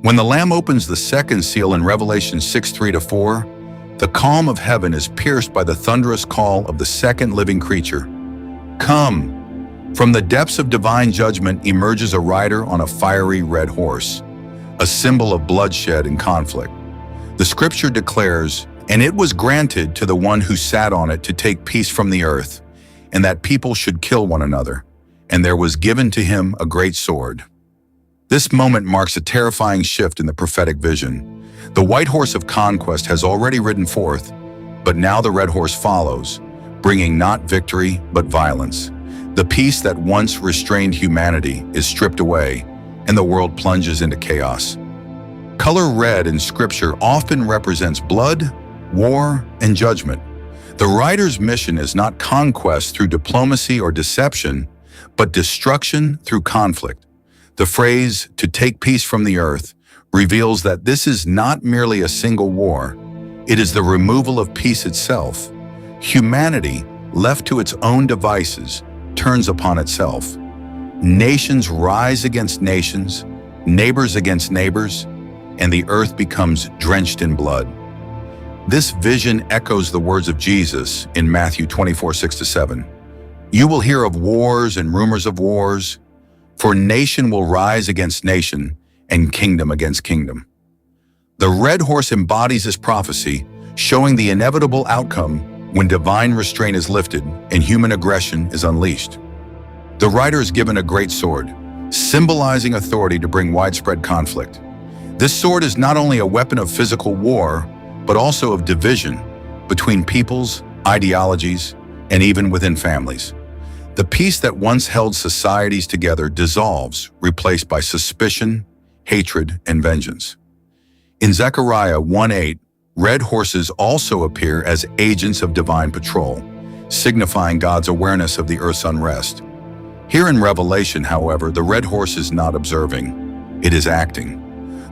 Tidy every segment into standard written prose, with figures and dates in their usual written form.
When the Lamb opens the second seal in Revelation 6:3-4, the calm of heaven is pierced by the thunderous call of the second living creature. Come! From the depths of divine judgment emerges a rider on a fiery red horse, a symbol of bloodshed and conflict. The scripture declares, "And it was granted to the one who sat on it to take peace from the earth, and that people should kill one another. And there was given to him a great sword." This moment marks a terrifying shift in the prophetic vision. The white horse of conquest has already ridden forth, but now the red horse follows, bringing not victory but violence. The peace that once restrained humanity is stripped away, and the world plunges into chaos. Color red in Scripture often represents blood, war, and judgment. The rider's mission is not conquest through diplomacy or deception, but destruction through conflict. The phrase, "to take peace from the earth," reveals that this is not merely a single war. It is the removal of peace itself. Humanity, left to its own devices, turns upon itself. Nations rise against nations, neighbors against neighbors, and the earth becomes drenched in blood. This vision echoes the words of Jesus in Matthew 24:6-7. "You will hear of wars and rumors of wars, for nation will rise against nation, and kingdom against kingdom." The red horse embodies this prophecy, showing the inevitable outcome when divine restraint is lifted and human aggression is unleashed. The rider is given a great sword, symbolizing authority to bring widespread conflict. This sword is not only a weapon of physical war, but also of division between peoples, ideologies, and even within families. The peace that once held societies together dissolves, replaced by suspicion, hatred, and vengeance. In Zechariah 1:8, red horses also appear as agents of divine patrol, signifying God's awareness of the earth's unrest. Here in Revelation, however, the red horse is not observing, it is acting.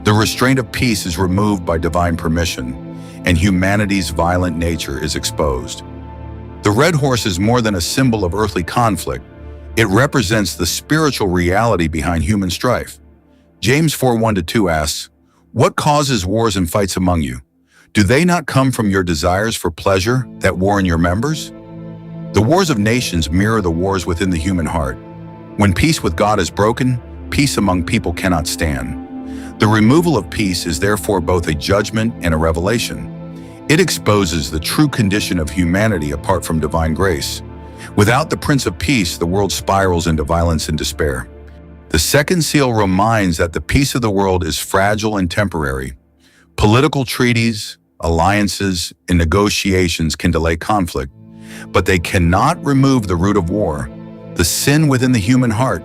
The restraint of peace is removed by divine permission, and humanity's violent nature is exposed. The red horse is more than a symbol of earthly conflict. It represents the spiritual reality behind human strife. James 4:1-2 asks, "What causes wars and fights among you? Do they not come from your desires for pleasure that war in your members?" The wars of nations mirror the wars within the human heart. When peace with God is broken, peace among people cannot stand. The removal of peace is therefore both a judgment and a revelation. It exposes the true condition of humanity apart from divine grace. Without the Prince of Peace, the world spirals into violence and despair. The second seal reminds that the peace of the world is fragile and temporary. Political treaties, alliances, and negotiations can delay conflict, but they cannot remove the root of war, the sin within the human heart.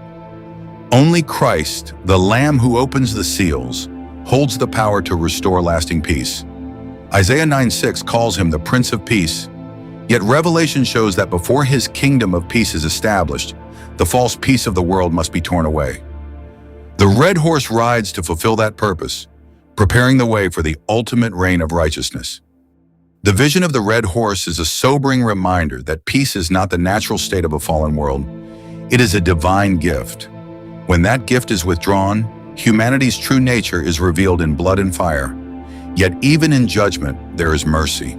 Only Christ, the Lamb who opens the seals, holds the power to restore lasting peace. Isaiah 9:6 calls him the Prince of Peace, yet Revelation shows that before his kingdom of peace is established, the false peace of the world must be torn away. The red horse rides to fulfill that purpose, preparing the way for the ultimate reign of righteousness. The vision of the red horse is a sobering reminder that peace is not the natural state of a fallen world. It is a divine gift. When that gift is withdrawn, humanity's true nature is revealed in blood and fire. Yet even in judgment, there is mercy.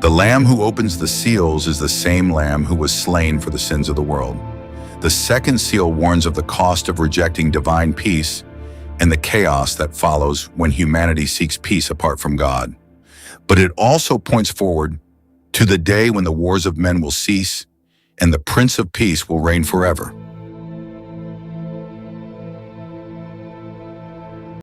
The Lamb who opens the seals is the same Lamb who was slain for the sins of the world. The second seal warns of the cost of rejecting divine peace and the chaos that follows when humanity seeks peace apart from God. But it also points forward to the day when the wars of men will cease and the Prince of Peace will reign forever.